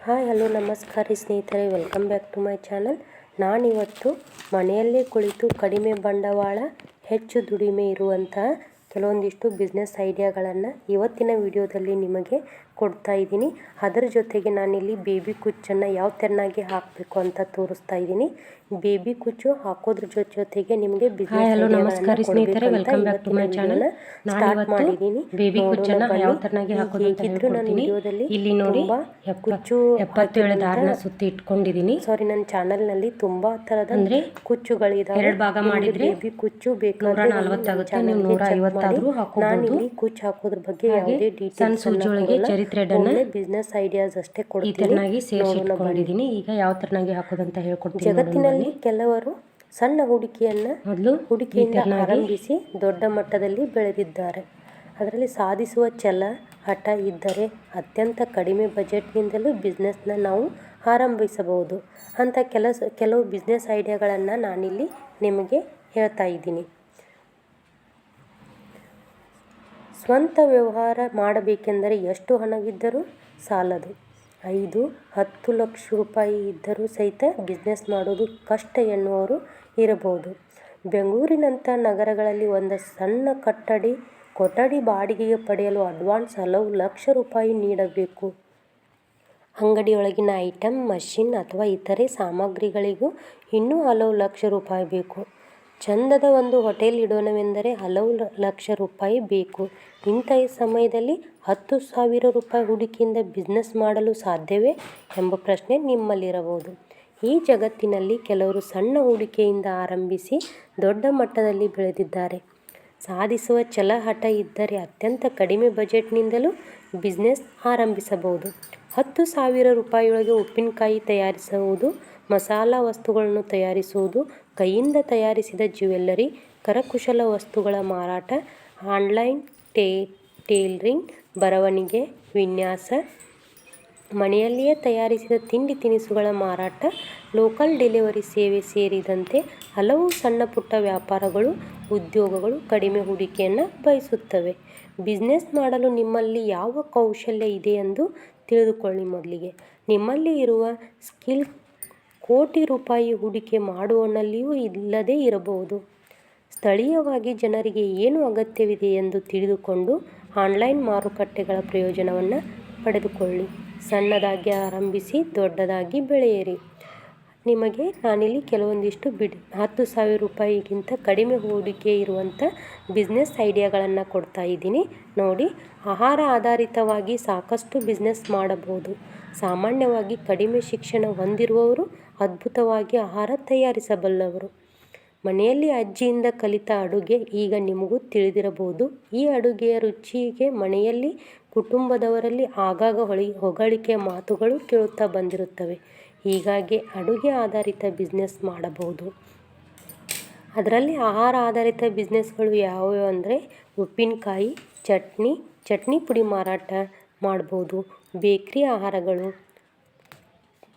Hi hello ನಮಸ್ಕಾರ ಸ್ನೇಹಿತರೆ, welcome back to my channel. ನಾನಿವತ್ತು ಮನೆಯಲ್ಲೇ ಕುಳಿತು ಕಡಿಮೆ ಬಂಡವಾಳ ಹೆಚ್ಚು ದುಡಿಮೆ ಇರುವಂತಹ ಕೆಲವೊಂದಿಷ್ಟು ಬಿಸ್ನೆಸ್ ಐಡಿಯಾಗಳನ್ನು ಇವತ್ತಿನ ವಿಡಿಯೋದಲ್ಲಿ ನಿಮಗೆ ಕೊಡ್ತಾ ಇದ್ದೀನಿ. ಅದರ ಜೊತೆಗೆ ನಾನಿಲ್ಲಿ ಬೇಬಿ ಕುಚ್ಚನ್ನು ಯಾವ ತೆರನಾಗಿ ಹಾಕಬೇಕು ಅಂತ ತೋರಿಸ್ತಾ ಇದ್ದೀನಿ. ಬೇಬಿ ಕುಚ್ಚು ಹಾಕೋದ್ರ ಜೊತೆಗೆ ನಿಮಗೆ ನಮಸ್ಕಾರ ಸ್ನೇಹಿತರೆ, welcome back to my channel. Start ಮಾಡಿದ್ದೀನಿ. ಬೇಬಿ ಕುಚ್ಚನ್ನು ಯಾವ ತೆರನಾಗಿ ಹಾಕೋದು ಅಂತ ಹೇಳ್ಕೊಡ್ತೀನಿ. ಇಲ್ಲಿ ನೋಡಿ, ಕುಚ್ಚು 77 ದಾರನ ಸುತ್ತಿ ಇಟ್ಕೊಂಡಿದ್ದೀನಿ. ನನ್ನ ಚಾನಲ್ನಲ್ಲಿ ತುಂಬಾ ತರದ ಅಂದ್ರೆ ಕುಚ್ಚುಗಳಿದಾವೆ. ಎರಡು ಭಾಗ ಮಾಡಿದ್ರೆ ಬೇಬಿ ಕುಚ್ಚು ಬೇಕಾದ್ರೆ 140 ಆಗುತ್ತೆ. ನೀವು 150 ಆದ್ರೂ ಹಾಕೋಬಹುದು. ನಾನಿಲ್ಲಿ ಕುಚ್ಚು ಹಾಕೋದ್ರ ಬಗ್ಗೆ ಯಾವುದೇ ಸಣ್ಣ ಸೂಜಿಯೊಳಗೆ ಚೆರಿ ಥ್ರೆಡ್ ಅನ್ನ ಬಿಸ್ನೆಸ್ ಐಡಿಯಾಸ್ ಅಷ್ಟೇ ಕೊಡ್ತೀನಿ. ಈ ತರನಾಗಿ ಸೇರಿಸಿ ಇಟ್ಕೊಂಡಿದ್ದೀನಿ. ಈಗ ಯಾವ ತರನಾಗಿ ಹಾಕೋದು ಅಂತ ಹೇಳ್ಕೊಡ್ತೀನಿ. ಜಗತ್ತಿನಲ್ಲಿ ಕೆಲವರು ಸಣ್ಣ ಹೂಡಿಕೆಯಿಂದ ಆರಂಭಿಸಿ ದೊಡ್ಡ ಮಟ್ಟದಲ್ಲಿ ಬೆಳೆದಿದ್ದಾರೆ. ಅದರಲ್ಲಿ ಸಾಧಿಸುವ ಛಲ, ಹಠ ಇದ್ದರೆ ಅತ್ಯಂತ ಕಡಿಮೆ ಬಜೆಟ್ನಿಂದಲೂ ಬಿಸ್ನೆಸ್ನ ನಾವು ಆರಂಭಿಸಬಹುದು ಅಂತ ಕೆಲವು ಬಿಸ್ನೆಸ್ ಐಡಿಯಾಗಳನ್ನು ನಾನಿಲ್ಲಿ ನಿಮಗೆ ಹೇಳ್ತಾ ಇದ್ದೀನಿ. ಸ್ವಂತ ವ್ಯವಹಾರ ಮಾಡಬೇಕೆಂದರೆ ಎಷ್ಟು ಹಣವಿದ್ದರೂ ಸಾಲದು. 5-10 ಲಕ್ಷ ರೂಪಾಯಿ ಇದ್ದರೂ ಸಹಿತ ಬಿಸ್ನೆಸ್ ಮಾಡೋದು ಕಷ್ಟ ಎನ್ನುವರು ಇರಬಹುದು. ಬೆಂಗಳೂರಿನಂಥ ನಗರಗಳಲ್ಲಿ ಒಂದು ಸಣ್ಣ ಕೊಠಡಿ ಬಾಡಿಗೆಗೆ ಪಡೆಯಲು ಅಡ್ವಾನ್ಸ್ ಹಲವು ಲಕ್ಷ ರೂಪಾಯಿ ನೀಡಬೇಕು. ಅಂಗಡಿಯೊಳಗಿನ ಐಟಮ್, ಮಷಿನ್ ಅಥವಾ ಇತರೆ ಸಾಮಗ್ರಿಗಳಿಗೂ ಇನ್ನೂ ಹಲವು ಲಕ್ಷ ರೂಪಾಯಿ ಬೇಕು. ಚಂದದ ಒಂದು ಹೋಟೆಲ್ ಇಡೋಣವೆಂದರೆ ಹಲವು ಲಕ್ಷ ರೂಪಾಯಿ ಬೇಕು. ಇಂಥ ಸಮಯದಲ್ಲಿ 10,000 ರೂಪಾಯಿ ಹೂಡಿಕೆಯಿಂದ ಬಿಸ್ನೆಸ್ ಮಾಡಲು ಸಾಧ್ಯವೇ ಎಂಬ ಪ್ರಶ್ನೆ ನಿಮ್ಮಲ್ಲಿರಬಹುದು. ಈ ಜಗತ್ತಿನಲ್ಲಿ ಕೆಲವರು ಸಣ್ಣ ಹೂಡಿಕೆಯಿಂದ ಆರಂಭಿಸಿ ದೊಡ್ಡ ಮಟ್ಟದಲ್ಲಿ ಬೆಳೆದಿದ್ದಾರೆ. ಸಾಧಿಸುವ ಛಲ, ಹಠ ಇದ್ದರೆ ಅತ್ಯಂತ ಕಡಿಮೆ ಬಜೆಟ್ನಿಂದಲೂ ಬಿಸ್ನೆಸ್ ಆರಂಭಿಸಬಹುದು. 10,000 ರೂಪಾಯಿಯೊಳಗೆ ಉಪ್ಪಿನಕಾಯಿ ತಯಾರಿಸುವುದು, ಮಸಾಲ ವಸ್ತುಗಳನ್ನು ತಯಾರಿಸುವುದು, ಕೈಯಿಂದ ತಯಾರಿಸಿದ ಜ್ಯುವೆಲ್ಲರಿ, ಕರಕುಶಲ ವಸ್ತುಗಳ ಮಾರಾಟ, ಆನ್ಲೈನ್ ಟೇಲರಿಂಗ್, ಬರವಣಿಗೆ, ವಿನ್ಯಾಸ, ಮನೆಯಲ್ಲಿಯೇ ತಯಾರಿಸಿದ ತಿಂಡಿ ತಿನಿಸುಗಳ ಮಾರಾಟ, ಲೋಕಲ್ ಡೆಲಿವರಿ ಸೇವೆ ಸೇರಿದಂತೆ ಹಲವು ಸಣ್ಣ ಪುಟ್ಟ ವ್ಯಾಪಾರಗಳು, ಉದ್ಯೋಗಗಳು ಕಡಿಮೆ ಹೂಡಿಕೆಯನ್ನು ಬಯಸುತ್ತವೆ. ಬಿಸ್ನೆಸ್ ಮಾಡಲು ನಿಮ್ಮಲ್ಲಿ ಯಾವ ಕೌಶಲ್ಯ ಇದೆ ಎಂದು ತಿಳಿದುಕೊಳ್ಳಿ. ಮೊದಲಿಗೆ ನಿಮ್ಮಲ್ಲಿ ಇರುವ ಸ್ಕಿಲ್ ಕೋಟಿ ರೂಪಾಯಿ ಹೂಡಿಕೆ ಮಾಡುವವನಲ್ಲಿಯೂ ಇಲ್ಲದೇ ಇರಬಹುದು. ಸ್ಥಳೀಯವಾಗಿ ಜನರಿಗೆ ಏನು ಅಗತ್ಯವಿದೆ ಎಂದು ತಿಳಿದುಕೊಂಡು ಆನ್ಲೈನ್ ಮಾರುಕಟ್ಟೆಗಳ ಪ್ರಯೋಜನವನ್ನು ಪಡೆದುಕೊಳ್ಳಿ. ಸಣ್ಣದಾಗಿ ಆರಂಭಿಸಿ ದೊಡ್ಡದಾಗಿ ಬೆಳೆಯಿರಿ. ನಿಮಗೆ ನಾನಿಲ್ಲಿ ಕೆಲವೊಂದಿಷ್ಟು 10,000 ರೂಪಾಯಿಗಿಂತ ಕಡಿಮೆ ಹೂಡಿಕೆ ಇರುವಂಥ ಬಿಸ್ನೆಸ್ ಐಡಿಯಾಗಳನ್ನು ಕೊಡ್ತಾ ಇದ್ದೀನಿ. ನೋಡಿ, ಆಹಾರ ಆಧಾರಿತವಾಗಿ ಸಾಕಷ್ಟು ಬಿಸ್ನೆಸ್ ಮಾಡಬಹುದು. ಸಾಮಾನ್ಯವಾಗಿ ಕಡಿಮೆ ಶಿಕ್ಷಣ ಹೊಂದಿರುವವರು ಅದ್ಭುತವಾಗಿ ಆಹಾರ ತಯಾರಿಸಬಲ್ಲವರು. ಮನೆಯಲ್ಲಿ ಅಜ್ಜಿಯಿಂದ ಕಲಿತ ಅಡುಗೆ ಈಗ ನಿಮಗೂ ತಿಳಿದಿರಬಹುದು. ಈ ಅಡುಗೆಯ ರುಚಿಗೆ ಮನೆಯಲ್ಲಿ ಕುಟುಂಬದವರಲ್ಲಿ ಆಗಾಗ ಹೊಗಳಿಕೆ ಮಾತುಗಳು ಕೇಳುತ್ತಾ ಬಂದಿರುತ್ತವೆ. ಹೀಗಾಗಿ ಅಡುಗೆ ಆಧಾರಿತ ಬಿಸ್ನೆಸ್ ಮಾಡಬಹುದು. ಅದರಲ್ಲಿ ಆಹಾರ ಆಧಾರಿತ ಬಿಸ್ನೆಸ್ಗಳು ಯಾವುವು ಅಂದರೆ ಉಪ್ಪಿನಕಾಯಿ, ಚಟ್ನಿ ಪುಡಿ ಮಾರಾಟ ಮಾಡ್ಬೋದು, ಬೇಕ್ರಿ ಆಹಾರಗಳು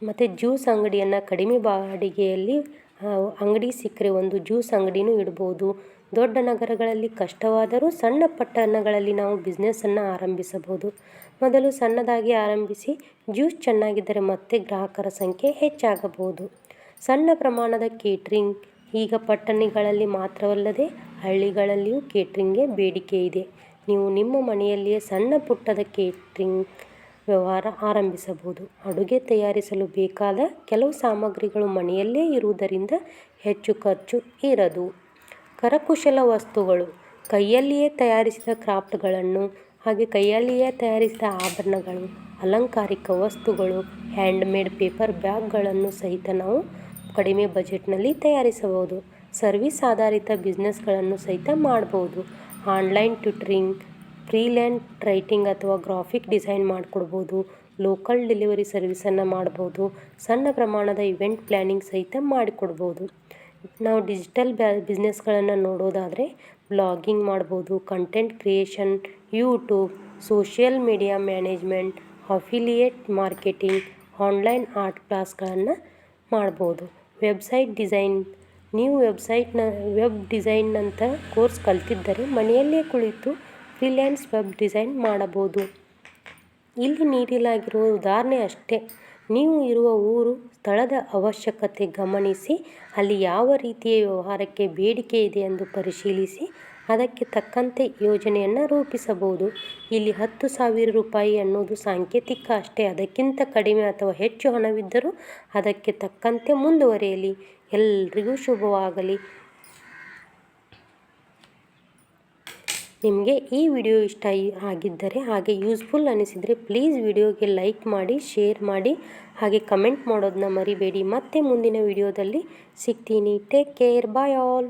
ಮತ್ತು ಜ್ಯೂಸ್ ಅಂಗಡಿಯನ್ನು ಕಡಿಮೆ ಬಾಡಿಗೆಯಲ್ಲಿ ಅಂಗಡಿ ಸಿಕ್ಕರೆ ಒಂದು ಜ್ಯೂಸ್ ಅಂಗಡಿನೂ ಇಡ್ಬೋದು. ದೊಡ್ಡ ನಗರಗಳಲ್ಲಿ ಕಷ್ಟವಾದರೂ ಸಣ್ಣ ಪಟ್ಟಣಗಳಲ್ಲಿ ನಾವು ಬಿಸ್ನೆಸ್ಸನ್ನು ಆರಂಭಿಸಬಹುದು. ಮೊದಲು ಸಣ್ಣದಾಗಿ ಆರಂಭಿಸಿ ಜ್ಯೂಸ್ ಚೆನ್ನಾಗಿದ್ದರೆ ಮತ್ತೆ ಗ್ರಾಹಕರ ಸಂಖ್ಯೆ ಹೆಚ್ಚಾಗಬಹುದು. ಸಣ್ಣ ಪ್ರಮಾಣದ ಕೇಟ್ರಿಂಗ್ ಈಗ ಪಟ್ಟಣಗಳಲ್ಲಿ ಮಾತ್ರವಲ್ಲದೆ ಹಳ್ಳಿಗಳಲ್ಲಿಯೂ ಕೇಟ್ರಿಂಗ್ಗೆ ಬೇಡಿಕೆ ಇದೆ. ನೀವು ನಿಮ್ಮ ಮನೆಯಲ್ಲಿಯೇ ಸಣ್ಣ ಪುಟ್ಟದ ಕೇಟ್ರಿಂಗ್ ವ್ಯವಹಾರ ಆರಂಭಿಸಬಹುದು. ಅಡುಗೆ ತಯಾರಿಸಲು ಬೇಕಾದ ಕೆಲವು ಸಾಮಗ್ರಿಗಳು ಮನೆಯಲ್ಲೇ ಇರುವುದರಿಂದ ಹೆಚ್ಚು ಖರ್ಚು ಇರದು. ಕರಕುಶಲ ವಸ್ತುಗಳು, ಕೈಯಲ್ಲಿಯೇ ತಯಾರಿಸಿದ ಕ್ರಾಫ್ಟ್ಗಳನ್ನು, ಹಾಗೆ ಕೈಯಲ್ಲಿಯೇ ತಯಾರಿಸಿದ ಆಭರಣಗಳು, ಅಲಂಕಾರಿಕ ವಸ್ತುಗಳು, ಹ್ಯಾಂಡ್ಮೇಡ್ ಪೇಪರ್ ಬ್ಯಾಗ್ಗಳನ್ನು ಸಹಿತ ನಾವು ಕಡಿಮೆ ಬಜೆಟ್ನಲ್ಲಿ ತಯಾರಿಸಬಹುದು. ಸರ್ವಿಸ್ ಆಧಾರಿತ ಬಿಸ್ನೆಸ್ಗಳನ್ನು ಸಹಿತ ಮಾಡಬಹುದು. ಆನ್ಲೈನ್ ಟ್ಯೂಟರಿಂಗ್, ಫ್ರೀಲ್ಯಾನ್ಸ್ ರೈಟಿಂಗ್ ಅಥವಾ ಗ್ರಾಫಿಕ್ ಡಿಸೈನ್ ಮಾಡಿಕೊಡ್ಬೋದು. ಲೋಕಲ್ ಡೆಲಿವರಿ ಸರ್ವಿಸನ್ನು ಮಾಡ್ಬೋದು. ಸಣ್ಣ ಪ್ರಮಾಣದ ಇವೆಂಟ್ ಪ್ಲ್ಯಾನಿಂಗ್ ಸಹಿತ ಮಾಡಿಕೊಡ್ಬೋದು. ನಾವು ಡಿಜಿಟಲ್ ಬಿಸ್ನೆಸ್ಗಳನ್ನು ನೋಡೋದಾದರೆ ಬ್ಲಾಗಿಂಗ್ ಮಾಡ್ಬೋದು, content creation, YouTube, social media management, affiliate marketing, online art ಕ್ಲಾಸ್ಗಳನ್ನು ಮಾಡ್ಬೋದು. ವೆಬ್ಸೈಟ್ ಡಿಸೈನ್, ನೀವು ವೆಬ್ ಡಿಸೈನ್ನಂಥ ಕೋರ್ಸ್ ಕಲ್ತಿದ್ದರೆ ಮನೆಯಲ್ಲೇ ಕುಳಿತು ಫ್ರೀಲ್ಯಾನ್ಸ್ ವೆಬ್ ಡಿಸೈನ್ ಮಾಡಬಹುದು. ಇಲ್ಲಿ ನೀಡಲಾಗಿರುವ ಉದಾಹರಣೆ ಅಷ್ಟೇ. ನೀವು ಇರುವ ಊರು ಸ್ಥಳದ ಅವಶ್ಯಕತೆ ಗಮನಿಸಿ ಅಲ್ಲಿ ಯಾವ ರೀತಿಯ ವ್ಯವಹಾರಕ್ಕೆ ಬೇಡಿಕೆ ಇದೆ ಎಂದು ಪರಿಶೀಲಿಸಿ ಅದಕ್ಕೆ ತಕ್ಕಂತೆ ಯೋಜನೆಯನ್ನು ರೂಪಿಸಬಹುದು. ಇಲ್ಲಿ 10,000 ರೂಪಾಯಿ ಅನ್ನೋದು ಸಾಂಕೇತಿಕ ಅಷ್ಟೇ. ಅದಕ್ಕಿಂತ ಕಡಿಮೆ ಅಥವಾ ಹೆಚ್ಚು ಹಣವಿದ್ದರೂ ಅದಕ್ಕೆ ತಕ್ಕಂತೆ ಮುಂದುವರಿಯಲಿ. ಎಲ್ರಿಗೂ ಶುಭವಾಗಲಿ. ನಿಮಗೆ ಈ ವಿಡಿಯೋ ಇಷ್ಟ ಆಗಿದ್ದರೆ ಹಾಗೆ ಯೂಸ್ಫುಲ್ ಅನಿಸಿದರೆ ಪ್ಲೀಸ್ ವಿಡಿಯೋಗೆ ಲೈಕ್ ಮಾಡಿ, ಶೇರ್ ಮಾಡಿ, ಹಾಗೆ ಕಮೆಂಟ್ ಮಾಡೋದನ್ನ ಮರಿಬೇಡಿ. ಮತ್ತೆ ಮುಂದಿನ ವಿಡಿಯೋದಲ್ಲಿ ಸಿಗ್ತೀನಿ. Take care. Bye all.